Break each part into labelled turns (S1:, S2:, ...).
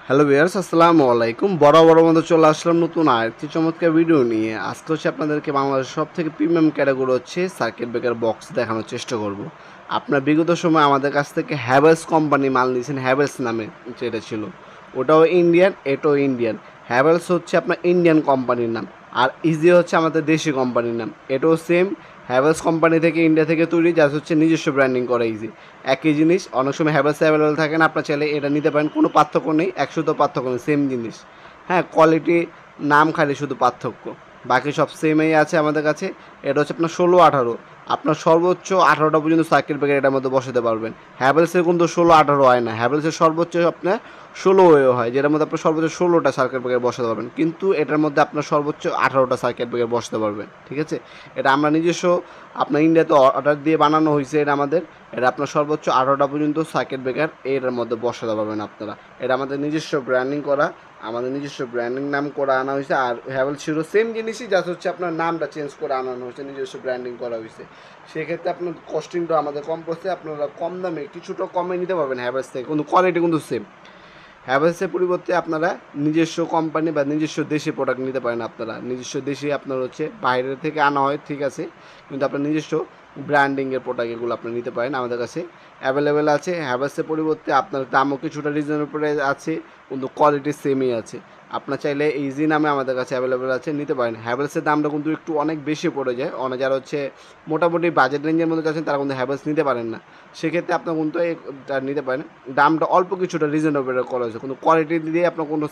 S1: Hello viewers, আসসালামু আলাইকুম। বড় মতো চলে আসলাম নতুন আরেকটি চমৎকার ভিডিও নিয়ে। আজকে আপনাদেরকে বাংলাদেশের সব থেকে premium category circuit breaker box দেখানোর চেষ্টা করব। আপনার বিগত সময় আমাদের কাছ থেকে হ্যাভেলস কোম্পানি মাল নিয়েছেন, হ্যাভেলস নামে যেটা ছিল, ওটাও ইন্ডিয়ান, এটাও ইন্ডিয়ান। হ্যাভেলস হচ্ছে আপনার ইন্ডিয়ান কোম্পানির নাম, আর ইজি হচ্ছে আমাদের দেশি কোম্পানির নাম। এটাও সেম হ্যাভেলস কোম্পানি থেকে, ইন্ডিয়া থেকে তৈরি, যা হচ্ছে নিজস্ব ব্র্যান্ডিং করা ইজি। একই জিনিস অনেক সময় হ্যাভেলস অ্যাভেলেবেল থাকে না, আপনার চাইলে এটা নিতে পারেন, কোনো পার্থক্য নেই, 100 পার্থক্য নেই, সেম জিনিস। হ্যাঁ, কোয়ালিটি নাম খালি শুধু পার্থক্য, বাকি সব সেমই আছে আমাদের কাছে। এটা হচ্ছে আপনার 16-18, আপনার সর্বোচ্চ 18টা পর্যন্ত সার্কিট ব্রেকার এটার মধ্যে বসাতে পারবেন। হ্যাভেলসের কিন্তু 16-18 হয় না, হ্যাভেলসের সর্বোচ্চ আপনার 16 হয়, যেটার মধ্যে আপনার সর্বোচ্চ 16টা সার্কিট ব্রেকার বসাতে পারবেন, কিন্তু এটার মধ্যে আপনার সর্বোচ্চ 18টা সার্কিট ব্রেকার বসাতে পারবেন। ঠিক আছে, এটা আমরা নিজস্ব আপনার ইন্ডিয়াতে অর্ডার দিয়ে বানানো হয়েছে। এটা আমাদের, এটা আপনার সর্বোচ্চ 18টা পর্যন্ত সার্কিট ব্রেকার এটার মধ্যে বসাতে পারবেন আপনারা। এটা আমাদের নিজস্ব ব্র্যান্ডিং করা, আমাদের নিজস্ব ব্র্যান্ডিং নাম করে আনা হয়েছে। আর হ্যাভেলস ছিল সেম জিনিসই, জাস্ট হচ্ছে আপনার নামটা চেঞ্জ করে আনানো হয়েছে, নিজস্ব ব্র্যান্ডিং করা হয়েছে। সেক্ষেত্রে আপনার কস্টিংটা আমাদের কম পড়ছে, আপনারা কম দামে কিছুটা কমে নিতে পারবেন হ্যাভেলস থেকে, কিন্তু কোয়ালিটি কিন্তু সেম। হ্যাভেলসের পরিবর্তে আপনারা নিজস্ব কোম্পানি বা নিজস্ব দেশে প্রোডাক্ট নিতে পারেন। আপনারা নিজস্ব দেশে আপনার বাইরের থেকে আনা হয়, ঠিক আছে, কিন্তু আপনার নিজস্ব ব্র্যান্ডিংয়ের প্রোডাক্ট এগুলো আপনি নিতে পারেন, আমাদের কাছে অ্যাভেলেবেল আছে। হ্যাভেলসের পরিবর্তে আপনার দামও কিছুটা রিজনেবল প্রাইস আছে, কিন্তু কোয়ালিটি সেমই আছে। আপনার চাইলে ইজি নামে আমাদের কাছে অ্যাভেলেবেল আছে, নিতে পারেন। হ্যাভেলসের দামটা কিন্তু একটু অনেক বেশি পড়ে যায়, অনেক যারা মোটামুটি বাজেট রেঞ্জের মধ্যে আছেন তারা কিন্তু হ্যাভেলস নিতে পারেন না। সেক্ষেত্রে আপনার কিন্তু এটা নিতে পারেন, দামটা অল্প কিছুটা রিজনেবল করা হয়েছে, কিন্তু কোয়ালিটি দিয়ে আপনার কোনো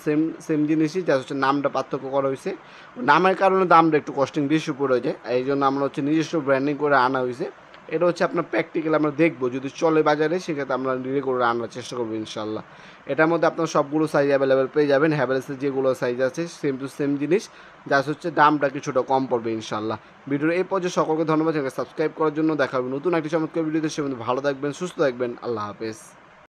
S1: সেম জিনিসই, যা নামটা পার্থক্য করা হয়েছে। নামের কারণে দামটা একটু কস্টিং বেশি পড়ে যায়, এই জন্য আমরা নিজস্ব ব্র্যান্ডিং করে আনা হয়েছে। এটা আপনার প্র্যাকটিক্যাল আমরা দেখবো, যদি চলে বাজারে সেক্ষেত্রে আমরা রেগুলার আনার চেষ্টা করবো ইনশাল্লাহ। এটার মধ্যে আপনার সবগুলো সাইজ অ্যাভেলেবেল পেয়ে যাবেন, হ্যাভেলসের যেগুলো সাইজ আছে সেম টু সেম জিনিস, যা দামটা কিছুটা কম পড়বে ইনশাল্লাহ। ভিডিওর এই পর্যায়ে সকলকে ধন্যবাদ, সাবস্ক্রাইব করার জন্য। দেখা হবে নতুন একটি চমৎকার ভিডিওতে, সে ভালো থাকবেন, সুস্থ থাকবেন, আল্লাহ হাফেজ।